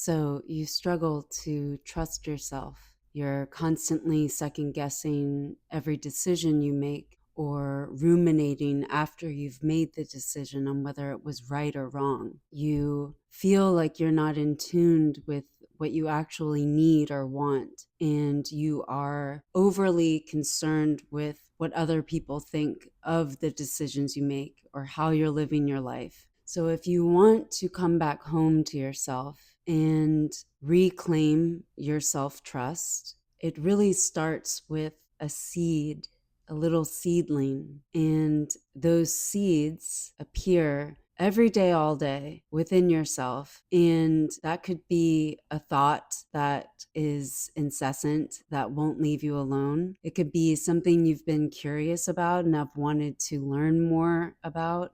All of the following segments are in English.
So you struggle to trust yourself. You're constantly second guessing every decision you make or ruminating after you've made the decision on whether it was right or wrong. You feel like you're not in tune with what you actually need or want, and you are overly concerned with what other people think of the decisions you make or how you're living your life. So if you want to come back home to yourself and reclaim your self trust, it really starts with a seed, a little seedling. And those seeds appear every day, all day within yourself. And that could be a thought that is incessant, that won't leave you alone. It could be something you've been curious about and have wanted to learn more about.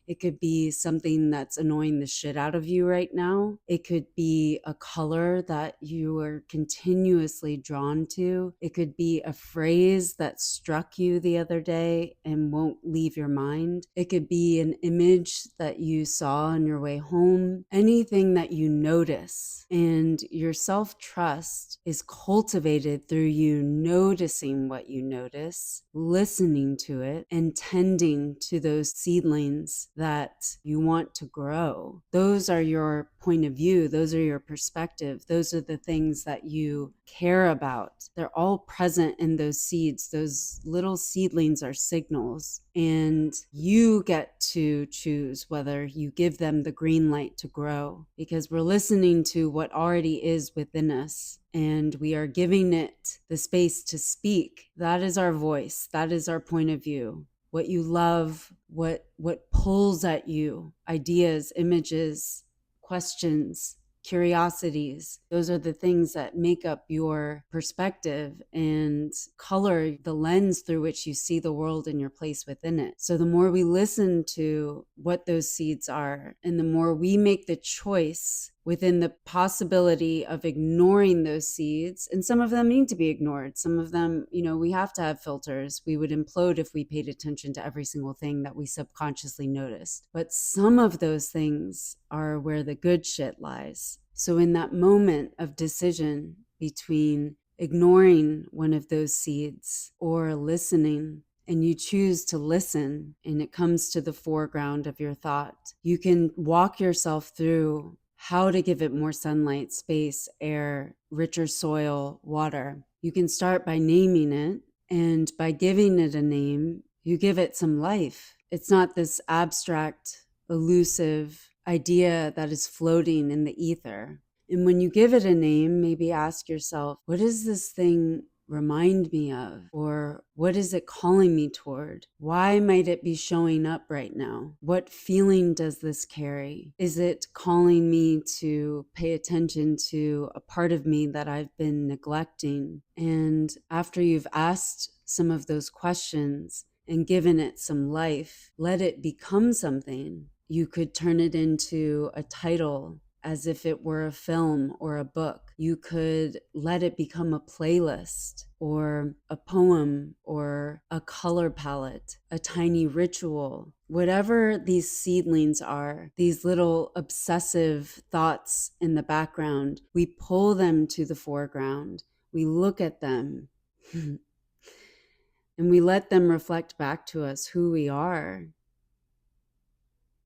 It could be something that's annoying the shit out of you right now. It could be a color that you are continuously drawn to. It could be a phrase that struck you the other day and won't leave your mind. It could be an image that you saw on your way home. Anything that you notice. And your self trust is cultivated through you noticing what you notice, listening to it, and tending to those seedlings that you want to grow. Those are your point of view. Those are your perspective. Those are the things that you care about. They're all present in those seeds. Those little seedlings are signals, and you get to choose whether you give them the green light to grow, because we're listening to what already is within us and we are giving it the space to speak. That is our voice. That is our point of view. What you love, what pulls at you, ideas, images, questions, curiosities. Those are the things that make up your perspective and color the lens through which you see the world and your place within it. So the more we listen to what those seeds are, and the more we make the choice within the possibility of ignoring those seeds, and some of them need to be ignored. Some of them, we have to have filters. We would implode if we paid attention to every single thing that we subconsciously noticed. But some of those things are where the good shit lies. So in that moment of decision between ignoring one of those seeds or listening, and you choose to listen, and it comes to the foreground of your thought, you can walk yourself through how to give it more sunlight, space, air, richer soil, water. You can start by naming it, and by giving it a name, you give it some life. It's not this abstract, elusive idea that is floating in the ether. And when you give it a name, maybe ask yourself, what does this thing remind me of? Or what is it calling me toward? Why might it be showing up right now? What feeling does this carry? Is it calling me to pay attention to a part of me that I've been neglecting? And after you've asked some of those questions and given it some life, let it become something. You could turn it into a title, as if it were a film or a book. You could let it become a playlist or a poem or a color palette, a tiny ritual. Whatever these seedlings are, these little obsessive thoughts in the background, we pull them to the foreground. We look at them and we let them reflect back to us who we are.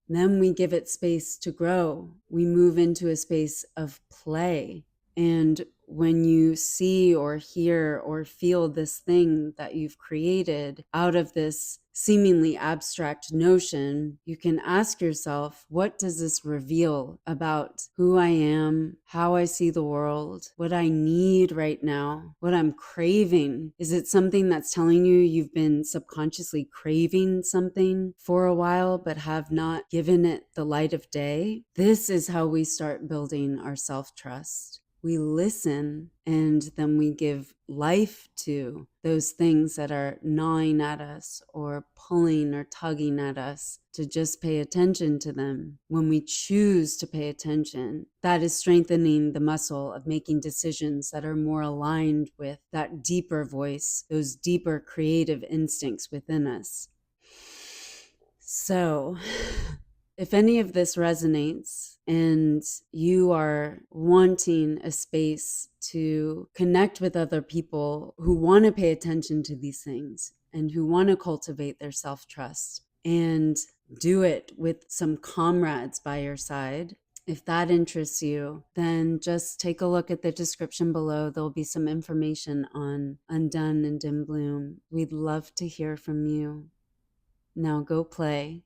Then we give it space to grow. We move into a space of play. And when you see or hear or feel this thing that you've created out of this seemingly abstract notion, you can ask yourself, what does this reveal about who I am, how I see the world, what I need right now, what I'm craving? Is it something that's telling you you've been subconsciously craving something for a while but have not given it the light of day? This is how we start building our self-trust. We listen, and then we give life to those things that are gnawing at us or pulling or tugging at us, to just pay attention to them. When we choose to pay attention, that is strengthening the muscle of making decisions that are more aligned with that deeper voice, those deeper creative instincts within us. So If any of this resonates and you are wanting a space to connect with other people who want to pay attention to these things and who want to cultivate their self trust and do it with some comrades by your side, if that interests you, then just take a look at the description below. There'll be some information on Undone and Dim Bloom. We'd love to hear from you. Now go play.